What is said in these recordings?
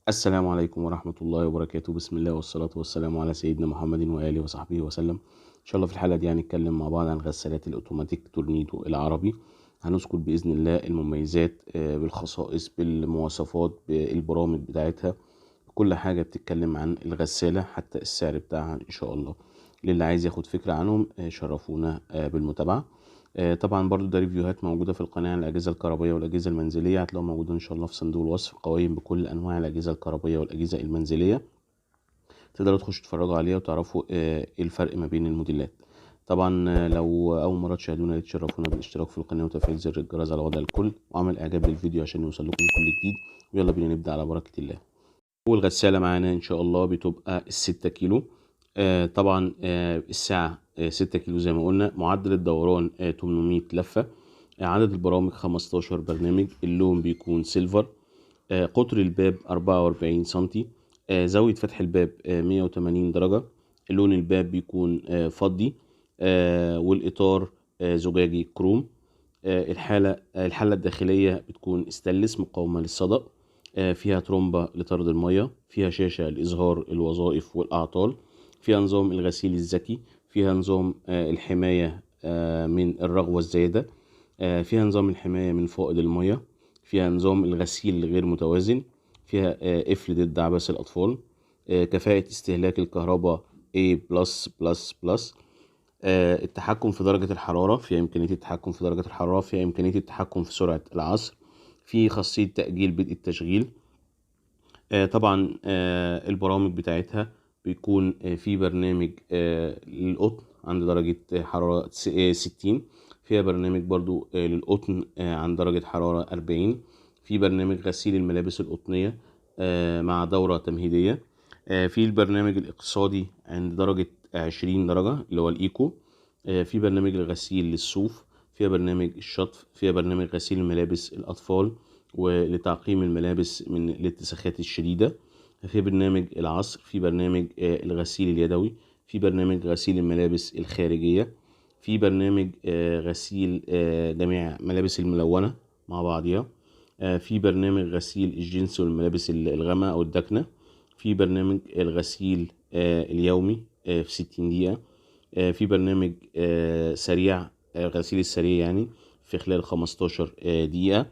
السلام عليكم ورحمة الله وبركاته. بسم الله والصلاة والسلام على سيدنا محمد وآله وصحبه وسلم. إن شاء الله في الحلقة دي هنتكلم مع بعض عن غسالات الأوتوماتيك تورنيدو العربي. هنذكر بإذن الله المميزات بالخصائص بالمواصفات بالبرامج بتاعتها، كل حاجة بتتكلم عن الغسالة حتى السعر بتاعها إن شاء الله. للي عايز ياخد فكرة عنهم شرفونا بالمتابعة. طبعا برضو ده ريفيوهات موجودة في القناة عن الأجهزة الكهربائية والأجهزة المنزلية، هتلاقوها موجودة إن شاء الله في صندوق الوصف، قوائم بكل أنواع الأجهزة الكهربائية والأجهزة المنزلية، تقدروا تخشوا تتفرجوا عليها وتعرفوا إيه الفرق ما بين الموديلات. طبعا لو أول مرة تشاهدونا تشرفونا بالاشتراك في القناة وتفعيل زر الجرس على وضع الكل وعمل إعجاب للفيديو عشان يوصل لكم كل جديد. ويلا بينا نبدأ على بركة الله. أول غسالة معانا إن شاء الله بتبقى ال6 كيلو. طبعا الساعة 6 كيلو زي ما قلنا، معدل الدوران 800 لفة. عدد البرامج 15 برنامج، اللون بيكون سيلفر. قطر الباب 44 سنتي. زاوية فتح الباب 180 درجة. لون الباب بيكون فضي، والإطار زجاجي كروم. الحلة الداخلية بتكون استانلس مقاومة للصدأ. فيها ترومبة لطرد المية، فيها شاشة لإظهار الوظائف والأعطال، فيها نظام الغسيل الذكي، فيها نظام الحماية من الرغوة الزايدة، فيها نظام الحماية من فائض المية، فيها نظام الغسيل الغير متوازن، فيها قفل ضد عبث الأطفال، كفاءة استهلاك الكهرباء A+++. التحكم في درجة الحرارة، فيها إمكانية التحكم في درجة الحرارة، فيها إمكانية التحكم في سرعة العصر، في خاصية تأجيل بدء التشغيل. طبعا البرامج بتاعتها بيكون في برنامج للقطن عند درجة حرارة 60. فيها برنامج برضو للقطن عند درجة حرارة 40. في برنامج غسيل الملابس القطنية مع دورة تمهيدية. في البرنامج الاقتصادي عند درجة 20 درجة اللي هو الإيكو. في برنامج الغسيل للصوف. فيها برنامج الشطف. فيها برنامج غسيل الملابس الأطفال ولتعقيم الملابس من الاتساخات الشديدة. في برنامج العصر. في برنامج الغسيل اليدوي. في برنامج غسيل الملابس الخارجية. في برنامج غسيل جميع ملابس الملونة مع بعضها. في برنامج غسيل الجنس والملابس الغامقة أو الداكنة. في برنامج الغسيل اليومي في 60 دقيقة. في برنامج سريع، غسيل السريع يعني في خلال 15 دقيقة.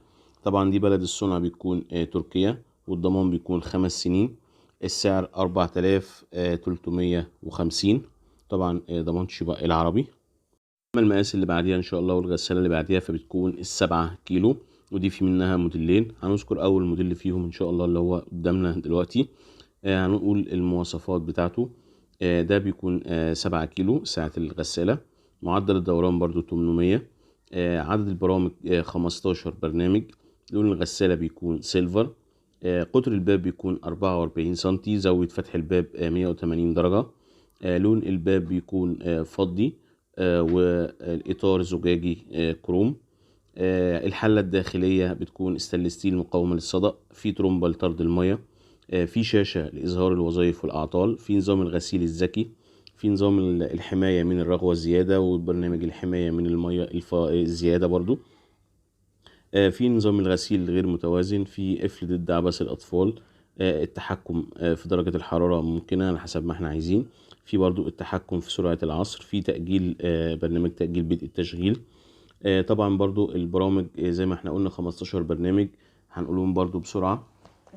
طبعا دي بلد الصنع بيكون تركيا، والضمان بيكون 5 سنين. السعر 4350. طبعا ضمان شبه العربي. أما المقاس اللي بعديها إن شاء الله والغسالة اللي بعديها فبتكون ال7 كيلو، ودي في منها موديلين. هنذكر أول موديل فيهم إن شاء الله اللي هو قدامنا دلوقتي. هنقول المواصفات بتاعته. ده بيكون 7 كيلو ساعة الغسالة. معدل الدوران برضو 800. عدد البرامج 15 برنامج. لون الغسالة بيكون سيلفر. قطر الباب بيكون 44 سنتي. زاوية فتح الباب 180 درجة. لون الباب بيكون فضي، والإطار زجاجي كروم. الحلة الداخلية بتكون استانلس ستيل مقاومة للصدأ. في ترومبة لطرد المية. في شاشة لإظهار الوظائف والأعطال. في نظام الغسيل الذكي. في نظام الحماية من الرغوة الزيادة، وبرنامج الحماية من المية الزيادة برضو. في نظام الغسيل الغير متوازن. في قفل ضد عبث الأطفال. التحكم في درجة الحرارة ممكنة على حسب ما احنا عايزين. في برضو التحكم في سرعة العصر. في تأجيل برنامج تأجيل بدء التشغيل. طبعا برضو البرامج زي ما احنا قلنا 15 برنامج، هنقولهم برضو بسرعة.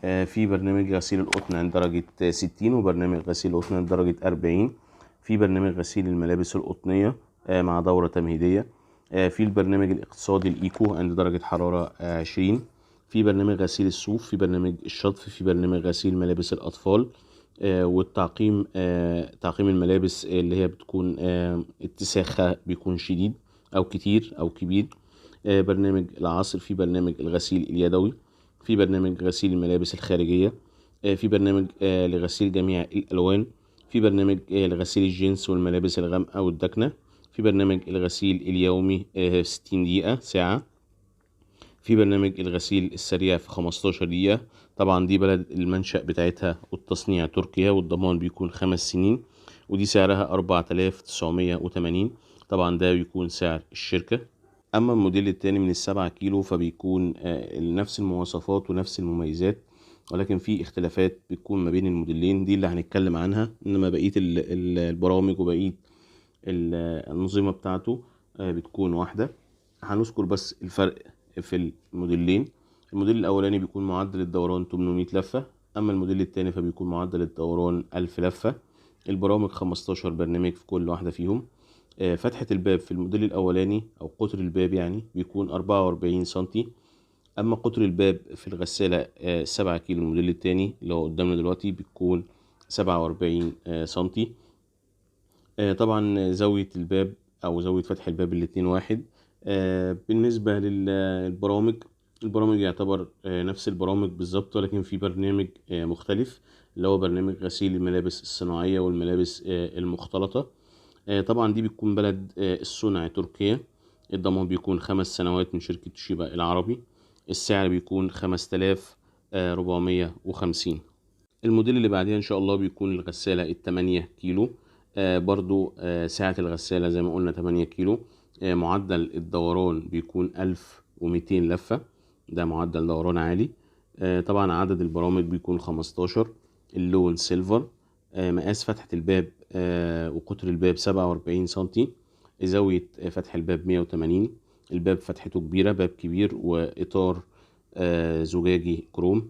في برنامج غسيل القطن عند درجة 60، وبرنامج غسيل القطن عند درجة 40. في برنامج غسيل الملابس القطنية مع دورة تمهيدية. في البرنامج الاقتصادي الإيكو عند درجة حرارة 20. في برنامج غسيل الصوف. في برنامج الشطف. في برنامج غسيل ملابس الأطفال والتعقيم. تعقيم الملابس اللي هي بتكون اتساخها بيكون شديد أو كتير أو كبير. برنامج العصر. في برنامج الغسيل اليدوي. في برنامج غسيل الملابس الخارجية. في برنامج لغسيل جميع الألوان. في برنامج لغسيل الجنس والملابس الغامقة والداكنة. في برنامج الغسيل اليومي 60 دقيقة ساعة. في برنامج الغسيل السريع في 15 دقيقة. طبعا دي بلد المنشأ بتاعتها والتصنيع تركيا، والضمان بيكون 5 سنين، ودي سعرها 4980. طبعا ده بيكون سعر الشركة. أما الموديل التاني من ال7 كيلو فبيكون نفس المواصفات ونفس المميزات. ولكن في اختلافات بتكون ما بين الموديلين، دي اللي هنتكلم عنها. انما بقية البرامج وبقية الأنظمة بتاعته بتكون واحدة. هنذكر بس الفرق في الموديلين. الموديل الأولاني بيكون معدل الدوران 800 لفة، أما الموديل التاني فبيكون معدل الدوران 1000 لفة. البرامج 15 برنامج في كل واحدة فيهم. فتحة الباب في الموديل الأولاني أو قطر الباب يعني بيكون 44 سنتي، أما قطر الباب في الغسالة 7 كيلو. الموديل التاني اللي هو قدامنا دلوقتي بيكون 47 سنتي. طبعا زاوية الباب أو زاوية فتح الباب الاتنين واحد. بالنسبة للبرامج، البرامج يعتبر نفس البرامج بالظبط، ولكن في برنامج مختلف اللي هو برنامج غسيل الملابس الصناعية والملابس المختلطة. طبعا دي بتكون بلد الصنع تركيا. الضمان بيكون 5 سنوات من شركة توشيبا العربي. السعر بيكون 5450. الموديل اللي بعديها ان شاء الله بيكون الغسالة التمانية كيلو. برضو سعة الغسالة زي ما قلنا 8 كيلو. معدل الدوران بيكون 1200 لفة، ده معدل دوران عالي. طبعا عدد البرامج بيكون 15. اللون سيلفر. مقاس فتحة الباب وقطر الباب 47 سنتي. زاوية فتح الباب 180. الباب فتحته كبيرة، باب كبير، وإطار زجاجي كروم.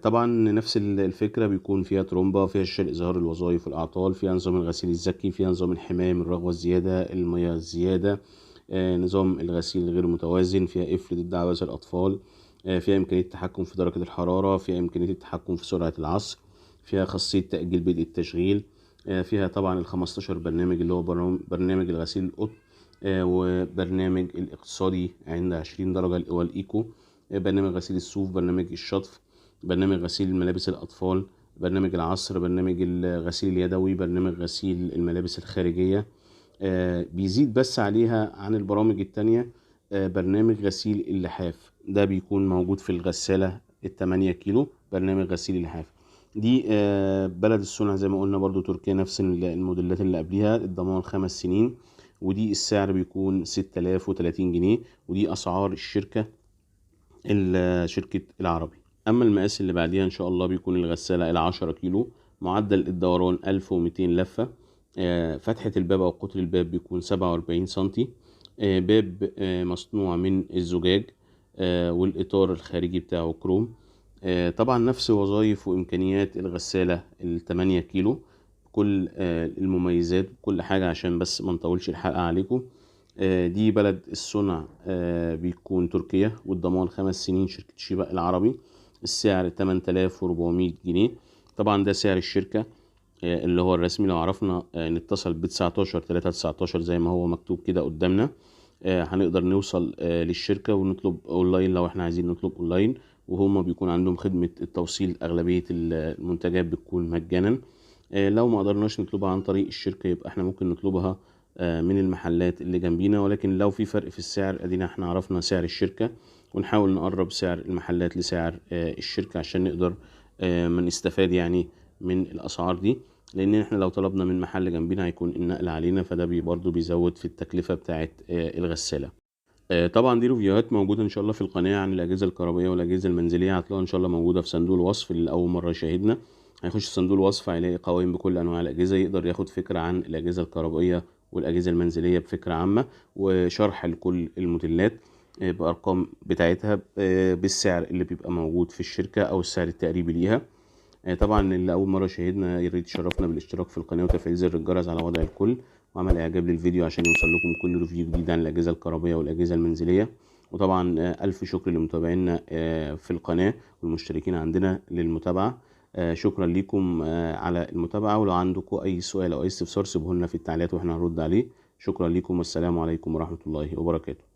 طبعا نفس الفكرة، بيكون فيها ترومبا، فيها شاشة لإظهار الوظائف والأعطال، فيها نظام الغسيل الذكي، فيها نظام الحماية من الرغوة الزيادة، المياه الزيادة، نظام الغسيل الغير متوازن، فيها قفل ضد عبث الأطفال، فيها إمكانية التحكم في درجة الحرارة، فيها إمكانية التحكم في سرعة العصر، فيها خاصية تأجيل بدء التشغيل، فيها طبعا ال15 برنامج اللي هو برنامج الغسيل القطن، وبرنامج الاقتصادي عند 20 درجة اللي هو الإيكو، برنامج غسيل الصوف، برنامج الشطف، برنامج غسيل ملابس الأطفال، برنامج العصر، برنامج الغسيل اليدوي، برنامج غسيل الملابس الخارجية. بيزيد بس عليها عن البرامج التانية برنامج غسيل اللحاف، ده بيكون موجود في الغسالة التمانية كيلو، برنامج غسيل اللحاف. دي بلد الصنع زي ما قلنا برضو تركيا، نفس الموديلات اللي قبليها. الضمان 5 سنين، ودي السعر بيكون 6030 جنيه، ودي أسعار شركة العربي. أما المقاس اللي بعديها إن شاء الله بيكون الغسالة 10 كيلو، معدل الدوران 1200 لفة. فتحة الباب أو قطر الباب بيكون 47 سنتي. باب مصنوع من الزجاج، والإطار الخارجي بتاعه كروم. طبعا نفس وظائف وإمكانيات الغسالة 8 كيلو، كل المميزات وكل حاجة، عشان بس ما نطولش الحلقة عليكم. دي بلد الصنع بيكون تركيا، والضمان 5 سنين، شركة شيبا العربي. السعر 8400 جنيه. طبعا ده سعر الشركة اللي هو الرسمي. لو عرفنا نتصل ب19 زي ما هو مكتوب كده قدامنا، هنقدر نوصل للشركة ونطلب اونلاين لو احنا عايزين نطلب اونلاين، وهما بيكون عندهم خدمة التوصيل. اغلبية المنتجات بتكون مجانا. لو ما قدرناش نطلبها عن طريق الشركة، يبقى احنا ممكن نطلبها من المحلات اللي جنبينا. ولكن لو في فرق في السعر، ادينا احنا عرفنا سعر الشركة، ونحاول نقرب سعر المحلات لسعر الشركة عشان نقدر ما نستفاد يعني من الاسعار دي. لان احنا لو طلبنا من محل جنبينا هيكون النقل علينا، فده برضو بيزود في التكلفة بتاعة الغسالة. طبعا دي ريفيوهات موجودة ان شاء الله في القناة عن الاجهزة الكهربائية والاجهزة المنزلية، هتلاقوها ان شاء الله موجودة في صندوق الوصف. اللي اول مرة يشاهدنا هيخش صندوق الوصف، هيلاقي قوائم بكل انواع الاجهزة، يقدر ياخد فكرة عن الاجهزة الكهربائية والاجهزة المنزلية بفكرة عامة، وشرح لكل الموديلات بارقام بتاعتها، بالسعر اللي بيبقى موجود في الشركة او السعر التقريبي ليها. طبعا اللي اول مره شاهدنا يا ريت تشرفنا بالاشتراك في القناه وتفعيل زر الجرس على وضع الكل، وعمل اعجاب للفيديو عشان يوصل لكم كل ريفيو جديد عن الاجهزه الكهربائيه والاجهزه المنزليه. وطبعا الف شكر لمتابعينا في القناه والمشتركين عندنا للمتابعه. شكرا لكم على المتابعه، ولو عندكم اي سؤال او اي استفسار سيبوه لنا في التعليقات واحنا هنرد عليه. شكرا لكم، والسلام عليكم ورحمه الله وبركاته.